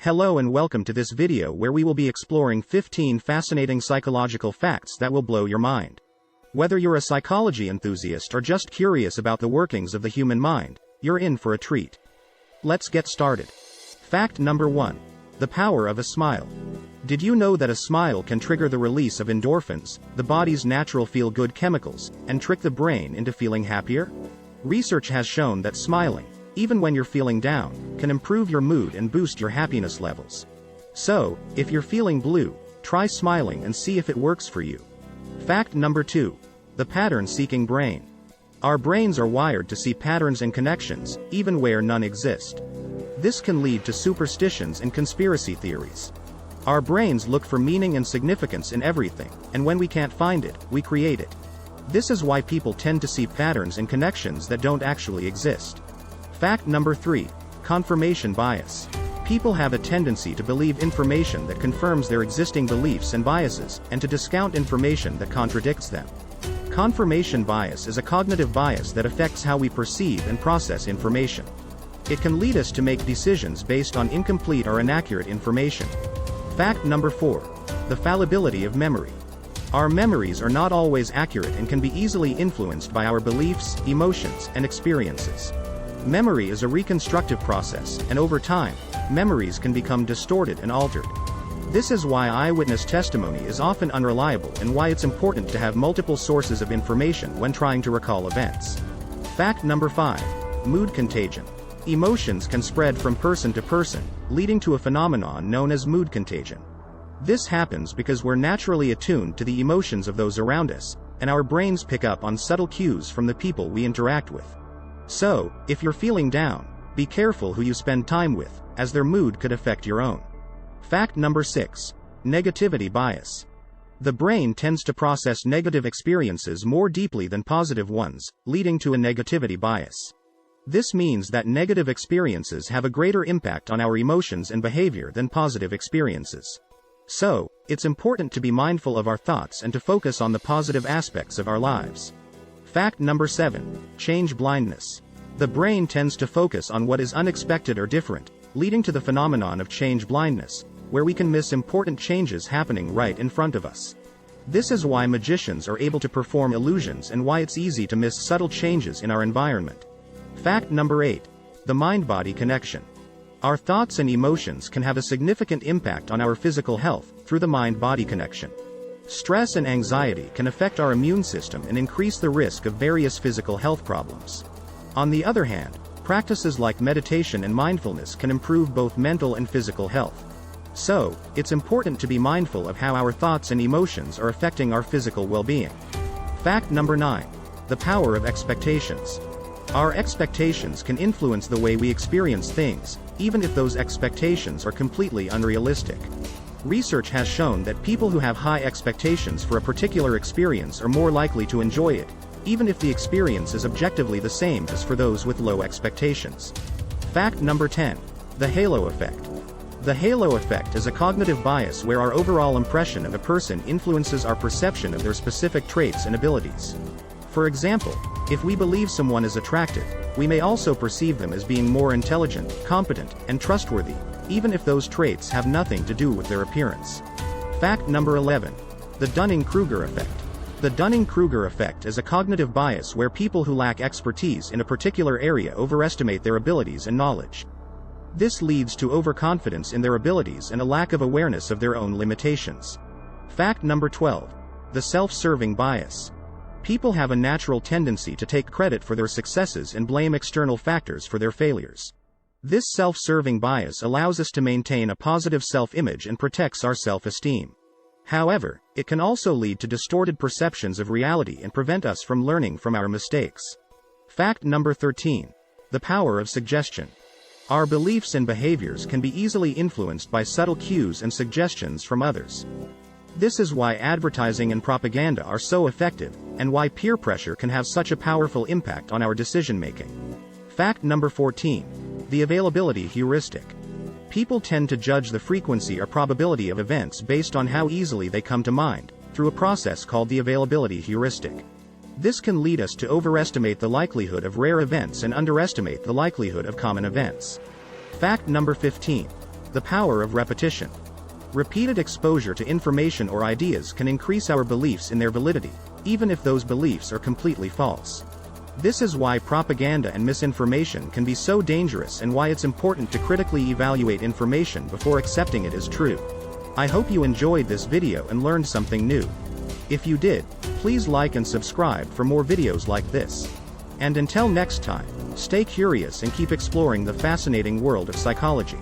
Hello and welcome to this video where we will be exploring 15 fascinating psychological facts that will blow your mind. Whether you're a psychology enthusiast or just curious about the workings of the human mind, you're in for a treat. Let's get started. Fact number 1. The power of a smile. Did you know that a smile can trigger the release of endorphins, the body's natural feel-good chemicals, and trick the brain into feeling happier? Research has shown that smiling, even when you're feeling down, can improve your mood and boost your happiness levels. So, if you're feeling blue, try smiling and see if it works for you. Fact number 2. The pattern-seeking brain. Our brains are wired to see patterns and connections, even where none exist. This can lead to superstitions and conspiracy theories. Our brains look for meaning and significance in everything, and when we can't find it, we create it. This is why people tend to see patterns and connections that don't actually exist. Fact number 3. Confirmation bias. People have a tendency to believe information that confirms their existing beliefs and biases, and to discount information that contradicts them. Confirmation bias is a cognitive bias that affects how we perceive and process information. It can lead us to make decisions based on incomplete or inaccurate information. Fact number 4. The fallibility of memory. Our memories are not always accurate and can be easily influenced by our beliefs, emotions, and experiences. Memory is a reconstructive process, and over time, memories can become distorted and altered. This is why eyewitness testimony is often unreliable and why it's important to have multiple sources of information when trying to recall events. Fact number 5. Mood contagion. Emotions can spread from person to person, leading to a phenomenon known as mood contagion. This happens because we're naturally attuned to the emotions of those around us, and our brains pick up on subtle cues from the people we interact with. So, if you're feeling down, be careful who you spend time with, as their mood could affect your own. Fact number 6. Negativity bias. The brain tends to process negative experiences more deeply than positive ones, leading to a negativity bias. This means that negative experiences have a greater impact on our emotions and behavior than positive experiences. So, it's important to be mindful of our thoughts and to focus on the positive aspects of our lives. Fact number 7. Change blindness. The brain tends to focus on what is unexpected or different, leading to the phenomenon of change blindness, where we can miss important changes happening right in front of us. This is why magicians are able to perform illusions and why it's easy to miss subtle changes in our environment. Fact number 8. The mind-body connection. Our thoughts and emotions can have a significant impact on our physical health through the mind-body connection. Stress and anxiety can affect our immune system and increase the risk of various physical health problems. On the other hand, practices like meditation and mindfulness can improve both mental and physical health. So, it's important to be mindful of how our thoughts and emotions are affecting our physical well-being. Fact number 9. The power of expectations. Our expectations can influence the way we experience things, even if those expectations are completely unrealistic. Research has shown that people who have high expectations for a particular experience are more likely to enjoy it, even if the experience is objectively the same as for those with low expectations. Fact number 10. The halo effect. The halo effect is a cognitive bias where our overall impression of a person influences our perception of their specific traits and abilities. For example, if we believe someone is attractive, we may also perceive them as being more intelligent, competent, and trustworthy, even if those traits have nothing to do with their appearance. Fact number 11. The Dunning-Kruger effect. The Dunning-Kruger effect is a cognitive bias where people who lack expertise in a particular area overestimate their abilities and knowledge. This leads to overconfidence in their abilities and a lack of awareness of their own limitations. Fact number 12. The self-serving bias. People have a natural tendency to take credit for their successes and blame external factors for their failures. This self-serving bias allows us to maintain a positive self-image and protects our self-esteem. However, it can also lead to distorted perceptions of reality and prevent us from learning from our mistakes. Fact number 13. The power of suggestion. Our beliefs and behaviors can be easily influenced by subtle cues and suggestions from others. This is why advertising and propaganda are so effective, and why peer pressure can have such a powerful impact on our decision-making. Fact number 14. The availability heuristic. People tend to judge the frequency or probability of events based on how easily they come to mind, through a process called the availability heuristic. This can lead us to overestimate the likelihood of rare events and underestimate the likelihood of common events. Fact number 15. The power of repetition. Repeated exposure to information or ideas can increase our beliefs in their validity, even if those beliefs are completely false. This is why propaganda and misinformation can be so dangerous and why it's important to critically evaluate information before accepting it as true. I hope you enjoyed this video and learned something new. If you did, please like and subscribe for more videos like this. And until next time, stay curious and keep exploring the fascinating world of psychology.